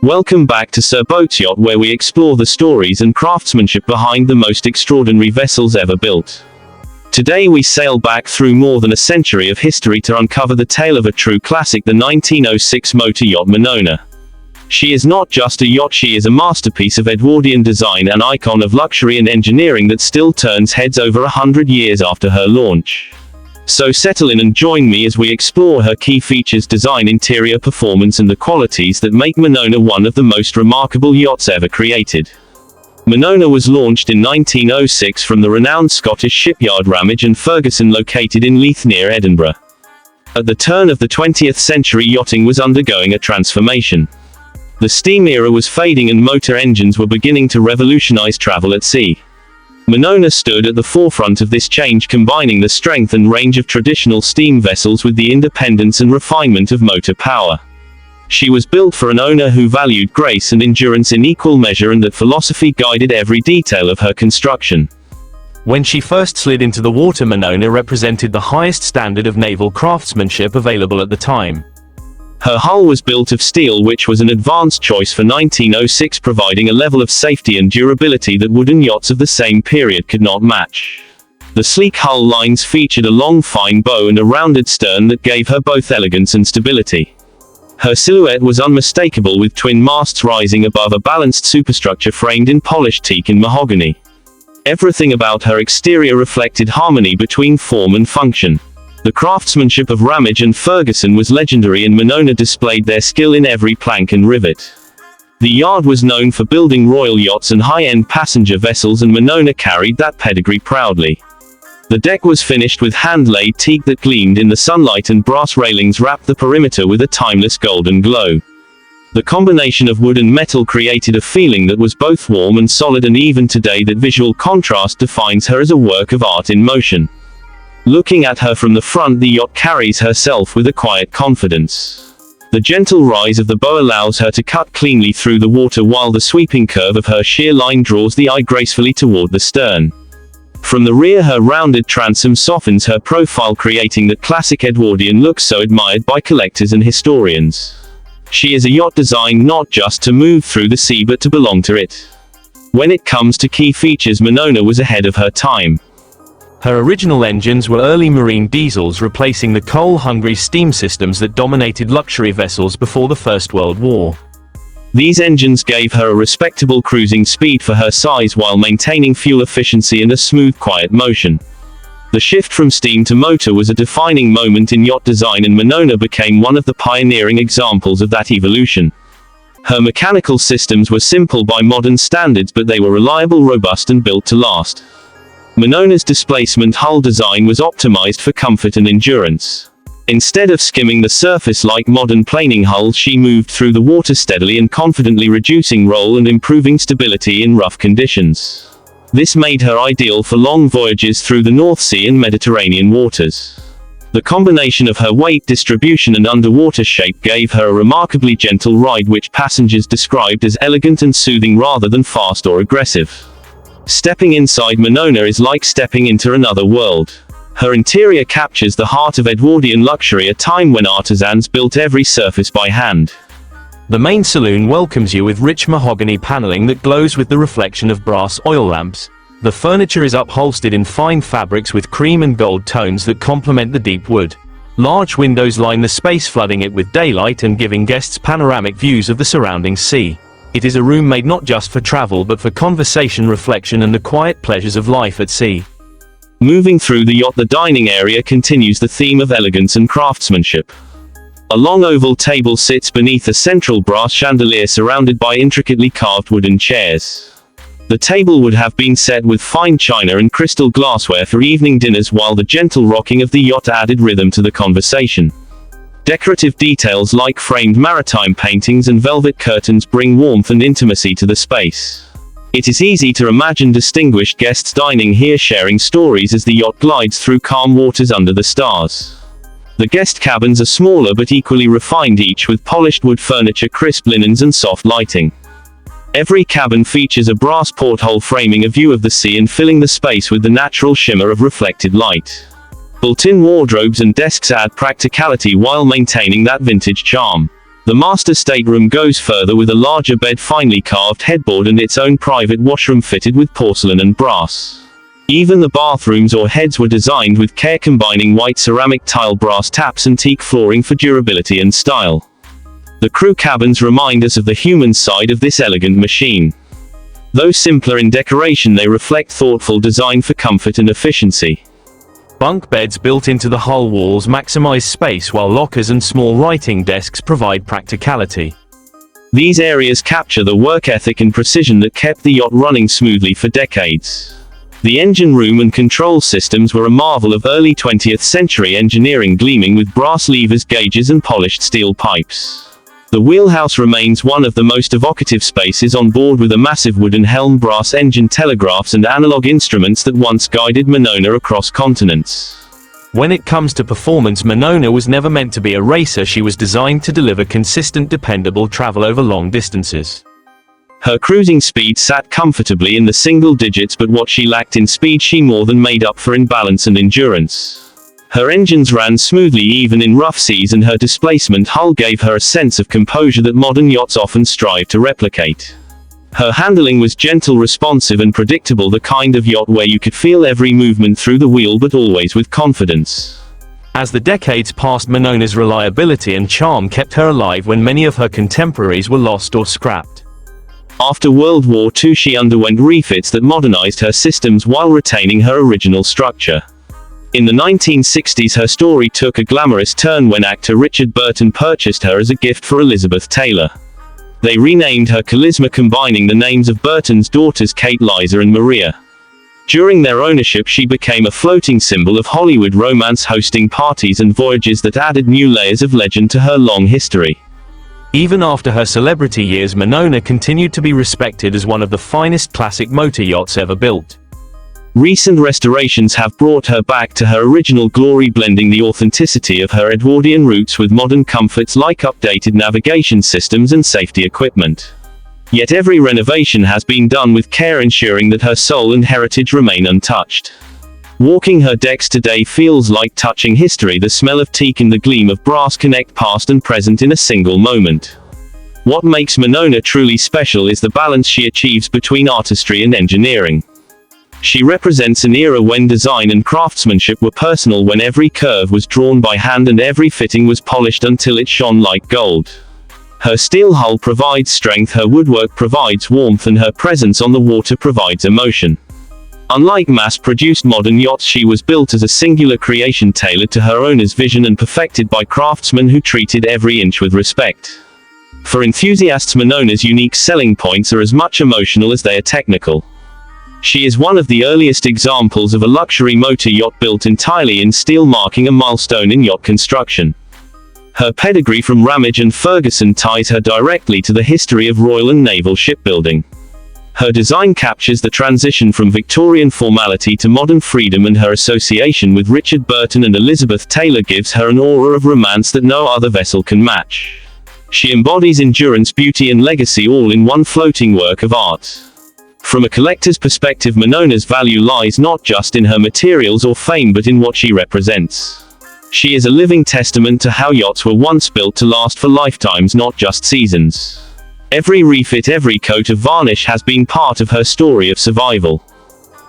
Welcome back to Sir Boats Yacht, where we explore the stories and craftsmanship behind the most extraordinary vessels ever built. Today we sail back through more than a century of history to uncover the tale of a true classic, the 1906 motor yacht Minona. She is not just a yacht, she is a masterpiece of Edwardian design, an icon of luxury and engineering that still turns heads over 100 years after her launch. So settle in and join me as we explore her key features, design, interior performance, and the qualities that make Minona one of the most remarkable yachts ever created. Minona was launched in 1906 from the renowned Scottish shipyard Ramage Ferguson, located in Leith near Edinburgh. At the turn of the 20th century, yachting was undergoing a transformation. The steam era was fading and motor engines were beginning to revolutionize travel at sea. Minona stood at the forefront of this change, combining the strength and range of traditional steam vessels with the independence and refinement of motor power. She was built for an owner who valued grace and endurance in equal measure, and that philosophy guided every detail of her construction. When she first slid into the water, Minona represented the highest standard of naval craftsmanship available at the time. Her hull was built of steel, which was an advanced choice for 1906, providing a level of safety and durability that wooden yachts of the same period could not match. The sleek hull lines featured a long fine bow and a rounded stern that gave her both elegance and stability. Her silhouette was unmistakable, with twin masts rising above a balanced superstructure framed in polished teak and mahogany. Everything about her exterior reflected harmony between form and function. The craftsmanship of Ramage and Ferguson was legendary, and Minona displayed their skill in every plank and rivet. The yard was known for building royal yachts and high-end passenger vessels, and Minona carried that pedigree proudly. The deck was finished with hand-laid teak that gleamed in the sunlight, and brass railings wrapped the perimeter with a timeless golden glow. The combination of wood and metal created a feeling that was both warm and solid, and even today that visual contrast defines her as a work of art in motion. Looking at her from the front, the yacht carries herself with a quiet confidence. The gentle rise of the bow allows her to cut cleanly through the water, while the sweeping curve of her sheer line draws the eye gracefully toward the stern. From the rear, her rounded transom softens her profile, creating the classic Edwardian look so admired by collectors and historians. She is a yacht designed not just to move through the sea, but to belong to it. When it comes to key features, Minona was ahead of her time. Her original engines were early marine diesels, replacing the coal-hungry steam systems that dominated luxury vessels before the First World War. These engines gave her a respectable cruising speed for her size, while maintaining fuel efficiency and a smooth, quiet motion. The shift from steam to motor was a defining moment in yacht design, and Minona became one of the pioneering examples of that evolution. Her mechanical systems were simple by modern standards, but they were reliable, robust, and built to last. Minona's displacement hull design was optimized for comfort and endurance. Instead of skimming the surface like modern planing hulls, she moved through the water steadily and confidently, reducing roll and improving stability in rough conditions. This made her ideal for long voyages through the North Sea and Mediterranean waters. The combination of her weight distribution and underwater shape gave her a remarkably gentle ride, which passengers described as elegant and soothing rather than fast or aggressive. Stepping inside Minona is like stepping into another world. Her interior captures the heart of Edwardian luxury, a time when artisans built every surface by hand. The main saloon welcomes you with rich mahogany paneling that glows with the reflection of brass oil lamps. The furniture is upholstered in fine fabrics with cream and gold tones that complement the deep wood. Large windows line the space, flooding it with daylight and giving guests panoramic views of the surrounding sea. It is a room made not just for travel, but for conversation, reflection, and the quiet pleasures of life at sea. Moving through the yacht, the dining area continues the theme of elegance and craftsmanship. A long oval table sits beneath a central brass chandelier, surrounded by intricately carved wooden chairs. The table would have been set with fine china and crystal glassware for evening dinners, while the gentle rocking of the yacht added rhythm to the conversation. Decorative details like framed maritime paintings and velvet curtains bring warmth and intimacy to the space. It is easy to imagine distinguished guests dining here, sharing stories as the yacht glides through calm waters under the stars. The guest cabins are smaller but equally refined, each with polished wood furniture, crisp linens, and soft lighting. Every cabin features a brass porthole framing a view of the sea and filling the space with the natural shimmer of reflected light. Built-in wardrobes and desks add practicality while maintaining that vintage charm. The master stateroom goes further with a larger bed, finely carved headboard, and its own private washroom fitted with porcelain and brass. Even the bathrooms or heads were designed with care, combining white ceramic tile, brass taps and teak flooring for durability and style. The crew cabins remind us of the human side of this elegant machine. Though simpler in decoration, they reflect thoughtful design for comfort and efficiency. Bunk beds built into the hull walls maximize space, while lockers and small writing desks provide practicality. These areas capture the work ethic and precision that kept the yacht running smoothly for decades. The engine room and control systems were a marvel of early 20th century engineering, gleaming with brass levers, gauges and polished steel pipes. The wheelhouse remains one of the most evocative spaces on board, with a massive wooden helm, brass engine, telegraphs and analog instruments that once guided Minona across continents. When it comes to performance, Minona was never meant to be a racer. She was designed to deliver consistent, dependable travel over long distances. Her cruising speed sat comfortably in the single digits, but what she lacked in speed she more than made up for in balance and endurance. Her engines ran smoothly even in rough seas, and her displacement hull gave her a sense of composure that modern yachts often strive to replicate. Her handling was gentle, responsive and predictable, the kind of yacht where you could feel every movement through the wheel, but always with confidence. As the decades passed, Minona's reliability and charm kept her alive when many of her contemporaries were lost or scrapped. After World War II, she underwent refits that modernized her systems while retaining her original structure. In the 1960s, her story took a glamorous turn when actor Richard Burton purchased her as a gift for Elizabeth Taylor. They renamed her Kalizma, combining the names of Burton's daughters Kate, Liza and Maria. During their ownership, she became a floating symbol of Hollywood romance, hosting parties and voyages that added new layers of legend to her long history. Even after her celebrity years, Minona continued to be respected as one of the finest classic motor yachts ever built. Recent restorations have brought her back to her original glory, blending the authenticity of her Edwardian roots with modern comforts like updated navigation systems and safety equipment. Yet every renovation has been done with care, ensuring that her soul and heritage remain untouched. Walking her decks today feels like touching history. The smell of teak and the gleam of brass connect past and present in a single moment. What makes Minona truly special is the balance she achieves between artistry and engineering. She represents an era when design and craftsmanship were personal, when every curve was drawn by hand and every fitting was polished until it shone like gold. Her steel hull provides strength, her woodwork provides warmth, and her presence on the water provides emotion. Unlike mass-produced modern yachts, she was built as a singular creation, tailored to her owner's vision and perfected by craftsmen who treated every inch with respect. For enthusiasts, Minona's unique selling points are as much emotional as they are technical. She is one of the earliest examples of a luxury motor yacht built entirely in steel, marking a milestone in yacht construction. Her pedigree from Ramage and Ferguson ties her directly to the history of royal and naval shipbuilding. Her design captures the transition from Victorian formality to modern freedom, and her association with Richard Burton and Elizabeth Taylor gives her an aura of romance that no other vessel can match. She embodies endurance, beauty and legacy, all in one floating work of art. From a collector's perspective, Minona's value lies not just in her materials or fame, but in what she represents. She is a living testament to how yachts were once built to last for lifetimes, not just seasons. Every refit, every coat of varnish has been part of her story of survival.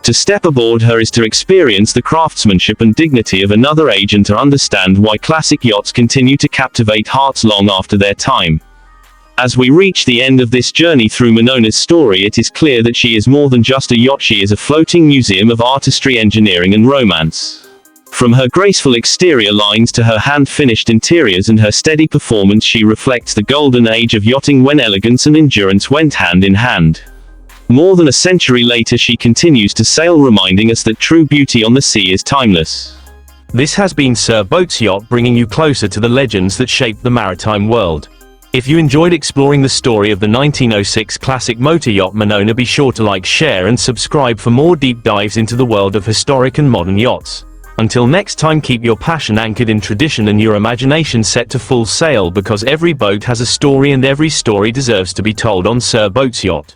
To step aboard her is to experience the craftsmanship and dignity of another age, and to understand why classic yachts continue to captivate hearts long after their time. As we reach the end of this journey through Minona's story, it is clear that she is more than just a yacht. She is a floating museum of artistry, engineering and romance. From her graceful exterior lines to her hand-finished interiors and her steady performance, she reflects the golden age of yachting, when elegance and endurance went hand in hand. More than a century later, she continues to sail, reminding us that true beauty on the sea is timeless. This has been Sir Boats Yacht, bringing you closer to the legends that shaped the maritime world. If you enjoyed exploring the story of the 1906 classic motor yacht Minona, be sure to like, share and subscribe for more deep dives into the world of historic and modern yachts. Until next time, keep your passion anchored in tradition and your imagination set to full sail, because every boat has a story and every story deserves to be told on Sir Boats Yacht.